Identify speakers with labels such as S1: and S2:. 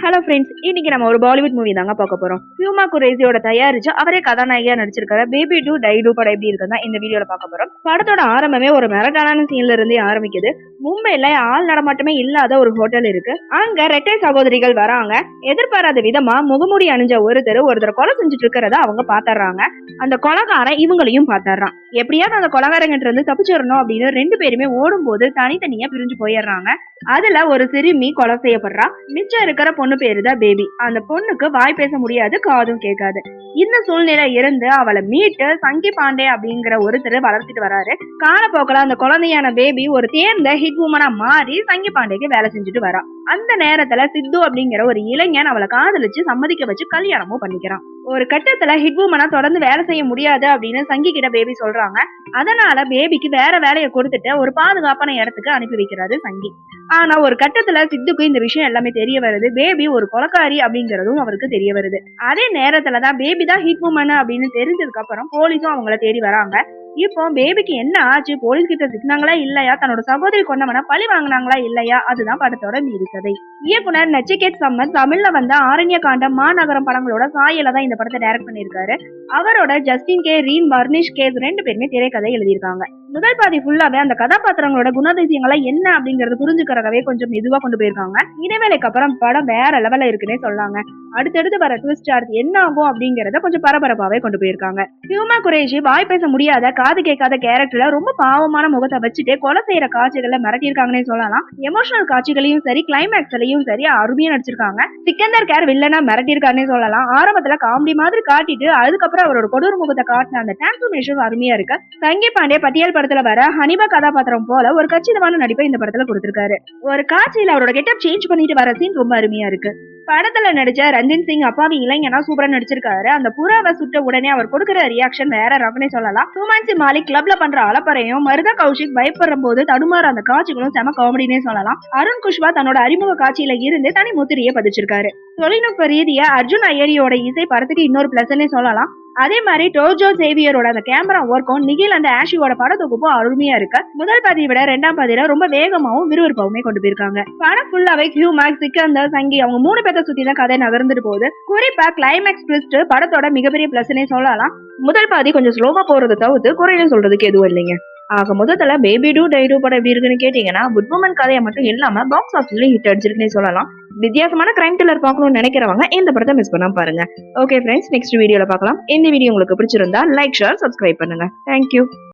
S1: Hello friends, இன்னைக்கு நம்ம ஒரு பாலிவுட் மூவி தாங்க பார்க்க போறோம். ஹியூமா குரேசியோட தயாரிச்சு அவரே கதாநாயகியா நடிச்சிருக்கிற பேபி டூ டை டூ படம் எப்படி இருக்குன்னா இந்த வீடியோல பார்க்க போறோம். படத்தோட ஆரம்பமே ஒரு மிரட்டான சீன்ல இருந்தே ஆரம்பிக்குது. மும்பைல ஆள் நடமாட்டமே இல்லாத ஒரு ஹோட்டல் இருக்கு. அங்க ரெட்டை சகோதரிகள் வராங்க. எதிர்பாராத விதமா முகமூடி அணிஞ்ச ஒருத்தர் கொலை செஞ்சுட்டு இருக்கிறத அவங்க பாத்துறாங்க. அந்த கொலைகாரன் இவங்களையும் பாத்துறான். எப்படியாவது அந்த கொலைகாரங்கிட்ட இருந்து தப்பிச்சிடணும் அப்படின்னு ரெண்டு பேருமே ஓடும் போது தனித்தனியா பிரிஞ்சு போயிடுறாங்க. அதுல ஒரு சிறுமி கொலை செய்யப்படுறா. மிச்சம் இருக்கிற பொண்ணு பேருதான் பேபி. அந்த பொண்ணுக்கு வாய் பேச முடியாது, காதும் கேட்காது. இந்த சூழ்நிலை இருந்து அவளை மீட்டு சங்கி பாண்டே அப்படிங்கிற ஒருத்தர் வளர்த்துட்டு வராரு. காலப்போக்கில் அந்த குழந்தையான பேபி ஒரு தேர்ந்த ஹிட் உமனா மாறி சங்கி பாண்டேக்கு வேலை செஞ்சுட்டு வரா. அந்த நேரத்துல சித்து அப்படிங்கிற ஒரு இளைஞன் அவளை காதலிச்சு சம்மதிக்க வச்சு கல்யாணமும் பண்ணிக்கிறான். ஒரு கட்டத்துல ஹிட் உமனா தொடர்ந்து வேலை செய்ய முடியாது அப்படின்னு சங்கி கிட்ட பேபி சொல்றாங்க. அதனால பேபிக்கு வேற வேலையை கொடுத்துட்டு ஒரு பாதுகாப்பான இடத்துக்கு அனுப்பி வைக்கிறாரு சங்கி. ஆனா ஒரு கட்டத்துல சித்துக்கு இந்த விஷயம் எல்லாமே தெரிய வருது. பேபி ஒரு கொலைக்காரி அப்படிங்கறதும் அவருக்கு தெரிய வருது. அதே நேரத்துலதான் பேபி தான் ஹிட் உமன் அப்படின்னு தெரிஞ்சதுக்கு அப்புறம் போலீஸும் அவங்கள தேடி வராங்க. இப்போ பேபிக்கு என்ன ஆச்சு, போலீஸ் கிட்ட சிக்கினாங்களா இல்லையா, தன்னோட சகோதரி கொண்டவன பழி வாங்கினாங்களா இல்லையா, அதுதான் படத்தோட மீதி கதை. இயக்குனர் நச்சிகேத் சம்மத் தமிழ்ல வந்த ஆரண்ய காண்டம் மாநகரம் படங்களோட சாயல தான் இந்த படத்தை டைரக்ட் பண்ணிருக்காரு. அவரோட ஜஸ்டின் கே ரீன் வர்னிஷ் கேஸ் ரெண்டு பேருமே திரைக்கதை எழுதியிருக்காங்க. முதல் பாதி ஃபுல்லாவே அந்த கதாபாத்திரங்களோட குணாதிசயங்களா என்ன அப்படிங்கறது புரிஞ்சுக்கிறதவே கொஞ்சம் மெதுவா கொண்டு போயிருக்காங்க. இடைவேளைக்கு அப்புறம் படம் வேற லெவல்ல இருக்குன்னே சொல்லாங்க. அடுத்தடுத்து வர ட்விஸ்ட் அடுத்து என்ன ஆகும் அப்படிங்கறத கொஞ்சம் பரபரப்பாவே கொண்டு போயிருக்காங்க. ஹியூமா குரேஷி வாய் பேச முடியாத காது கேட்காத கேரக்டர்ல ரொம்ப பாவமான முகத்தை வச்சுட்டு கொலை செய்யற காட்சிகளை மிரட்டியிருக்காங்கன்னே சொல்லலாம். எமோஷனல் காட்சிகளையும் சரி கிளைமேக்ஸ்லயும் சரி அருமையா நடிச்சிருக்காங்க. சிக்கந்தர் கேர் வில்லனா மிரட்டியிருக்காருன்னே சொல்லலாம். ஆரம்பத்துல காமெடி மாதிரி காட்டிட்டு அதுக்கப்புறம் அவரோட கொடூர முகத்தை காட்டின அந்த டிரான்ஸ்ஃபர்மேஷன் அருமையா இருக்கு. சங்கி பாண்டே பட்டியல் படத்துல வர ஹனிபா கதாபாத்திரம் போல ஒரு கச்சிதமான நடிப்பை இந்த படத்துல கொடுத்திருக்காரு. ஒரு காட்சியில அவரோட கெட்டப் சேஞ்ச் பண்ணிட்டு வர சீன் ரொம்ப அருமையா இருக்கு. படத்துல நடிச்ச ரஞ்சின் சிங் அப்பாவி இளைஞனா சூப்பரா நடிச்சிருக்காரு. அந்த புறாவை சுட்ட உடனே அவர் கொடுக்கிற ரியாக்ஷன் வேற ரவனே சொல்லலாம். சுமான்சி மாலிக் கிளப்ல பண்ற அலப்பறையும் மருதா கௌஷிக் பயப்படுற போது தடுமாற அந்த காட்சிகளும் செம காமெடினே சொல்லலாம். அருண் குஷ்வா தன்னோட அறிமுக காட்சியில இருந்து தனி முத்திரையை பதிச்சிருக்காரு. தொழில்நுட்ப ரீதியா அர்ஜுன் ஐயரியோட இசை படத்துக்கு இன்னொரு பிளஸ்னே சொல்லலாம். அதே மாதிரி டோஜோ சேவியரோட அந்த கேமரா ஒர்க்கும் நிகில் அந்த ஆஷியோட பட தொகுப்பும் அருமையா இருக்கு. முதல் பாதியை விட ரெண்டாம் பாதியில ரொம்ப வேகமாவும் விறுவிறுப்பாவுமே கொண்டு போயிருக்காங்க. படம் ஃபுல்லாவே ஹியூமாக் சிக்கந்தர் சங்கி அவங்க மூணு பேர்த்த சுத்தி தான் கதை நகர்ந்துட்டு போகுது. குறிப்பா கிளைமேக்ஸ் ட்விஸ்ட் படத்தோட மிகப்பெரிய பிளஸ்னே சொல்லலாம். முதல் பாதி கொஞ்சம் ஸ்லோவா போறதை தவிர்த்து குறையும் சொல்றதுக்கு எதுவும் இல்லைங்க. ஆக முதல்ல பேபி டூ டை டூ படம் எப்படி இருக்குன்னு கேட்டீங்கன்னா குட் உமன் கதையை மட்டும் இல்லாம பாக்ஸ் ஆஃபீஸ்ல ஹிட் அடிச்சிருக்குன்னே சொல்லலாம். வித்தியாசமான கிரைம் த்ரில்லர் பார்க்கணும்னு நினைக்கிறவங்க இந்த படத்தை மிஸ் பண்ணாம பாருங்க. ஓகே ஃப்ரெண்ட்ஸ், நெக்ஸ்ட் வீடியோல பார்க்கலாம். இந்த வீடியோ உங்களுக்கு பிடிச்சிருந்தா லைக் ஷேர் சப்ஸ்கிரைப் பண்ணுங்க. தேங்க்யூ.